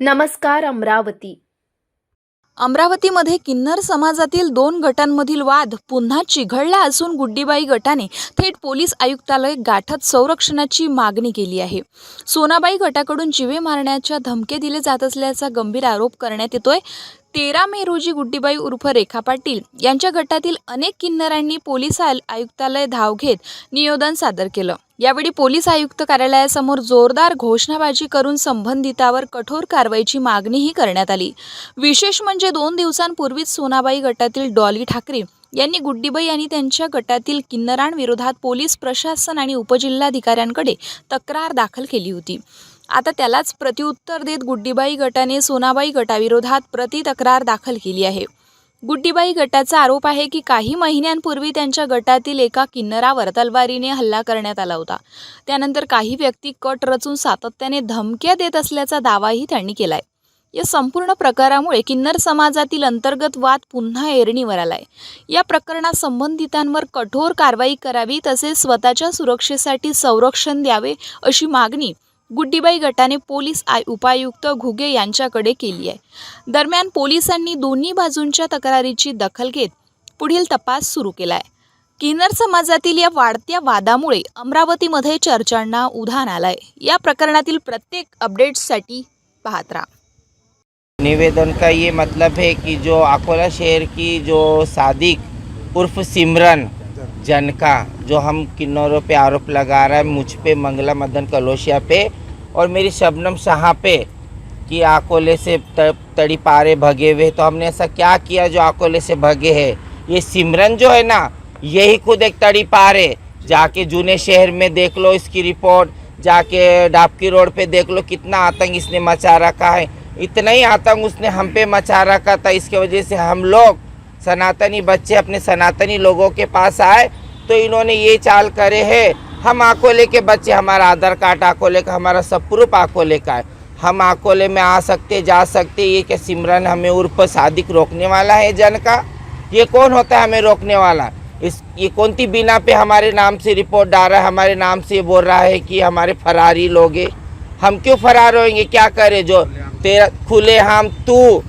नमस्कार अमरावती। अमरावतीमध्ये किन्नर समाजातील 2 गटांमधील वाद पुन्हा चिघळला असून गुड्डीबाई गटाने थेट पोलीस आयुक्तालय गाठत संरक्षणाची मागणी केली आहे। सोनाबाई गटाकडून जीवे मारण्याच्या धमके दिले जात असल्याचा गंभीर आरोप करण्यात येतोय। 13 मे रोजी गुड्डीबाई उर्फ रेखा पाटील यांच्या गटातील अनेक किन्नरांनी पोलीस आयुक्तालय धाव घेत निवेदन सादर केलं। यावेळी पोलीस आयुक्त कार्यालयासमोर जोरदार घोषणाबाजी करून संबंधितांवर कठोर कारवाईची मागणीही करण्यात आली। विशेष म्हणजे 2 दिवसांपूर्वीच सोनाबाई गटातील डॉली ठाकरे यांनी गुड्डीबाई आणि त्यांच्या गटातील किन्नरांविरोधात पोलीस प्रशासन आणि उपजिल्हाधिकाऱ्यांकडे तक्रार दाखल केली होती। आता त्यालाच प्रत्युत्तर देत गुड्डीबाई गटाने सोनाबाई गटाविरोधात तक्रार दाखल केली आहे। गुड्डीबाई गटाचा आरोप आहे की काही महिन्यांपूर्वी त्यांच्या गटातील एका किन्नरावर तलवारीने हल्ला करण्यात आला होता। त्यानंतर काही व्यक्ती कट रचून सातत्याने धमक्या देत असल्याचा दावाही त्यांनी केलाय। या संपूर्ण प्रकारामुळे किन्नर समाजातील अंतर्गत वाद पुन्हा ऐरणीवर आलाय। या प्रकरणात संबंधितांवर कठोर कारवाई करावी तसेच स्वतःच्या सुरक्षेसाठी संरक्षण द्यावे अशी मागणी गुड्डीबाई गटाने पोलीस उपायुक्त घुगे यांच्याकडे केली आहे। दरम्यान पोलिसांनी दोन्ही बाजूंच्या तक्रारीची दखल घेत पुढील तपास सुरू केलाय। किन्नर समाजातील या वाढत्या वादामुळे अमरावतीमध्ये चर्चांना उधाण आलंय। या प्रकरणातील प्रत्येक अपडेट्ससाठी पाहत राहा। निवेदन का ये मतलब है कि जो अकोला शहर की जो सादिक उर्फ सिमरन जनका जो हम किन्नरों पे आरोप लगा रहा है, मुझ पे, मंगला मदन कलोशिया पे और मेरी शबनम शाह पे कि अकोले से तड़ी पारे भगे हुए। तो हमने ऐसा क्या किया जो अकोले से भगे है? ये सिमरन जो है ना, यही खुद एक तड़ी पार है। जाके जूने शहर में देख लो इसकी रिपोर्ट, जाके डाबकी रोड पे देख लो कितना आतंक इसने मचा रखा है। इतना ही आतंक उसने हम पे मचा रखा था। इसके वजह से हम लोग सनातनी बच्चे अपने सनातनी लोगों के पास आए तो इन्होंने ये चाल करे है। हम अकोले के बच्चे, हमारा आधार कार्ड अकोले का, हमारा सब प्रूफ अकोले का है। हम अकोले में आ सकते, जा सकते। ये क्या सिमरन हमें उर्फ सादिक रोकने वाला है? जन का ये कौन होता है हमें रोकने वाला? ये कौन सी बिना पे हमारे नाम से रिपोर्ट डाल रहा है, हमारे नाम से बोल रहा है कि हमारे फरारी लोग हैं? हम क्यों फरार होंगे? क्या करे? जो तेरा खुले हम तू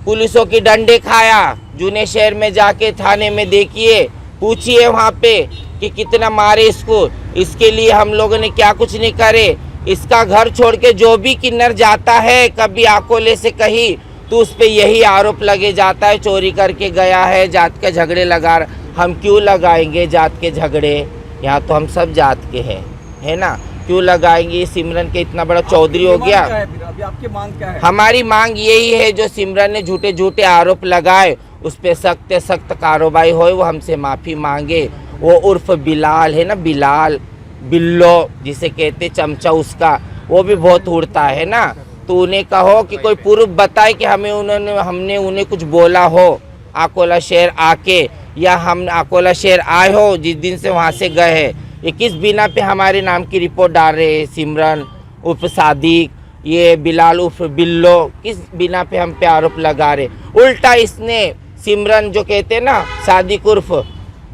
पुलिसों की डंडे खाया, जूने शहर में जाके थाने में देखिए, पूछिए वहाँ पे कि कितना मारे इसको। इसके लिए हम लोगों ने क्या कुछ नहीं करे। इसका घर छोड़ के जो भी किन्नर जाता है कभी अकोले से कहीं, तो उस पर यही आरोप लगे जाता है, चोरी करके गया है, जात के झगड़े लगा। हम क्यों लगाएंगे जात के झगड़े? यहाँ तो हम सब जात के हैं, है ना? क्यों लगाएंगे? सिमरन के इतना बड़ा चौधरी हो गया। अभी आपकी मांग क्या है? हमारी मांग यही है, जो सिमरन ने झूठे झूठे आरोप लगाए उस पर सख्त सख्त कार्रवाई हो, वो हमसे माफ़ी मांगे। वो उर्फ बिलाल है ना, बिलाल बिल्लो जिसे कहते चमचा, उसका वो भी बहुत उड़ता है ना। तो उन्हें कहो कि कोई प्रूफ बताए कि हमने उन्हें कुछ बोला हो अकोला शहर आके, या हम अकोला शहर आए हो जिस दिन से वहाँ से गए हैं। ये किस बिना पे हमारे नाम की रिपोर्ट डाल रहे हैं? सिमरन उर्फ सादिक, ये बिलाल उर्फ बिल्लो, किस बिना पे हम पे आरोप लगा रहे? उल्टा इसने सिमरन जो कहते हैं ना सादिक उर्फ,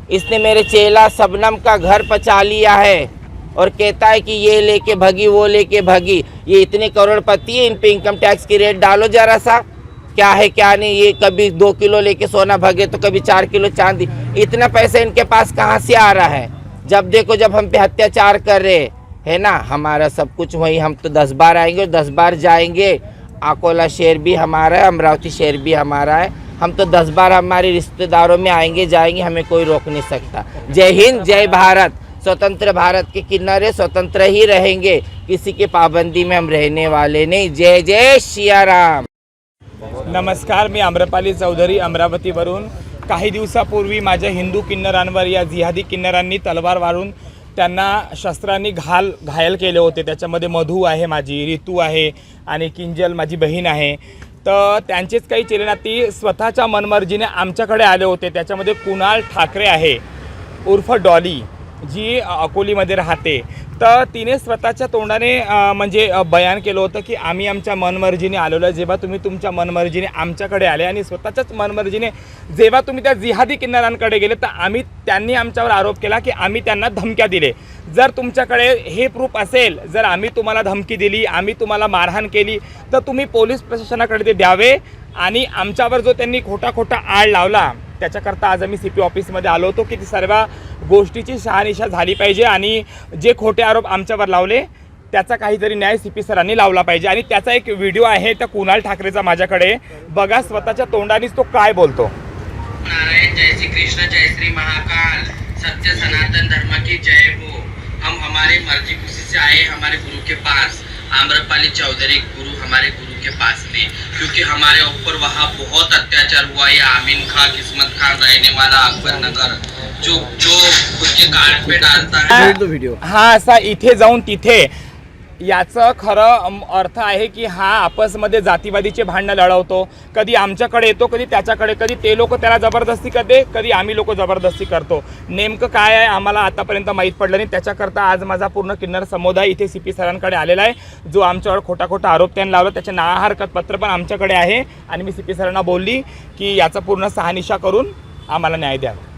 इसने मेरे चेला शबनम का घर पचा लिया है और कहता है कि ये लेके भगी, वो लेके भगी। ये इतने करोड़पति है, इन पे इनकम टैक्स की रेट डालो जरा सा, क्या है क्या नहीं। ये कभी 2 किलो लेके सोना भगे तो कभी 4 किलो चांदी। इतना पैसा इनके पास कहाँ से आ रहा है? जब देखो जब हम पे अत्याचार कर रहे है ना, हमारा सब कुछ वही। हम तो 10 बार आएंगे और 10 बार जाएंगे। अकोला शहर भी हमारा है, अमरावती शहर भी हमारा है। हम तो 10 बार हमारे रिश्तेदारों में आएंगे जाएंगे, हमें कोई रोक नहीं सकता। जय हिंद, जय भारत। स्वतंत्र भारत के किनारे स्वतंत्र ही रहेंगे, किसी की पाबंदी में हम रहने वाले नहीं। जय जय सियाराम। नमस्कार, मी आम्रपाली चौधरी अमरावतीवरून। काही दिवसापूर्वी माझ्या हिंदू किन्नरांवर या जिहादी किन्नरांनी तलवार मारून त्यांना शस्त्रांनी घायल केले होते। त्याच्यामध्ये मधू आहे, माझी रितू आहे आणि किंजल माझी बहीण आहे। तर त्यांचेच काही चेलेनाती स्वतःच्या मनमर्जीने आमच्याकडे आले होते। त्याच्यामध्ये कुणाल ठाकरे आहे उर्फ डॉली, जी अकोलीमध्ये राहते। तर तिने स्वतःच्या तोंडाने बयान केलं होतं की आम्ही आमच्या मनमर्जीने आलेलो आहे. जेव्हा तुम्ही तुमच्या मनमर्जीने आमच्याकडे आले आणि स्वतःच्याच मनमर्जीने जेव्हा तुम्ही त्या जिहादी किन्नरांकडे गेले तर त्यांनी आमच्यावर आरोप केला की आम्ही त्यांना धमक्या दिले. जर तुमच्याकडे हे प्रूफ असेल, जर आम्ही तुम्हाला धमकी दिली, आम्ही तुम्हाला मारहाण केली, तर तुम्ही पोलीस प्रशासनाकडे ते द्यावे. आणि आमच्यावर जो त्यांनी खोटा आळ लावला त्याच्याकरता आज आम्ही CP ऑफिसमध्ये आलो होतो की ती सर्व गोष्टीची शहानिशा झाली पाहिजे आणि जे खोटे आरोप आमच्यावर लावले त्याचा काहीतरी न्याय CP सरांनी लावला पाहिजे. आणि त्याचा एक व्हिडिओ आहे त्या कुणाल ठाकरेचा माझ्याकडे, बघा स्वतःच्या तोंडानेच तो काय बोलतो. नारायण, जय श्री कृष्ण, जय श्री महाकाल, सत्य सनातन धर्म की जय हो. हम हमारे मर्जी खुशी से आए हमारे गुरु के पास. आम्रपाली चौधरी गुरु हमारे गुरु के पास में, क्योंकि हमारे ऊपर वहाँ बहुत अत्याचार हुआ. ये आमीन खान, किस्मत खान रहने वाला अकबर नगर जो उसके कार्ड पे डालता है. हा असा इथे जाऊन तिथे, याचं खरं अर्थ आहे की हा आपसमध्ये जातीवादीचे भांडणं लढवतो. कधी आमच्याकडे येतो, कधी त्याच्याकडे, कधी ते लोक त्याला जबरदस्ती करते, कधी आम्ही लोक जबरदस्ती करतो. नेमकं काय आहे आम्हाला आतापर्यंत माहीत पडलं नाही. त्याच्याकरता आज माझा पूर्ण किन्नर समुदाय इथे CP सरांकडे आलेला आहे. जो आमच्यावर खोटा आरोप त्यांनी लावला त्याचे ना हरकत पत्र पण आमच्याकडे आहे आणि मी CP सरांना बोलली की याचा पूर्ण शहानिशा करून आम्हाला न्याय द्यावा.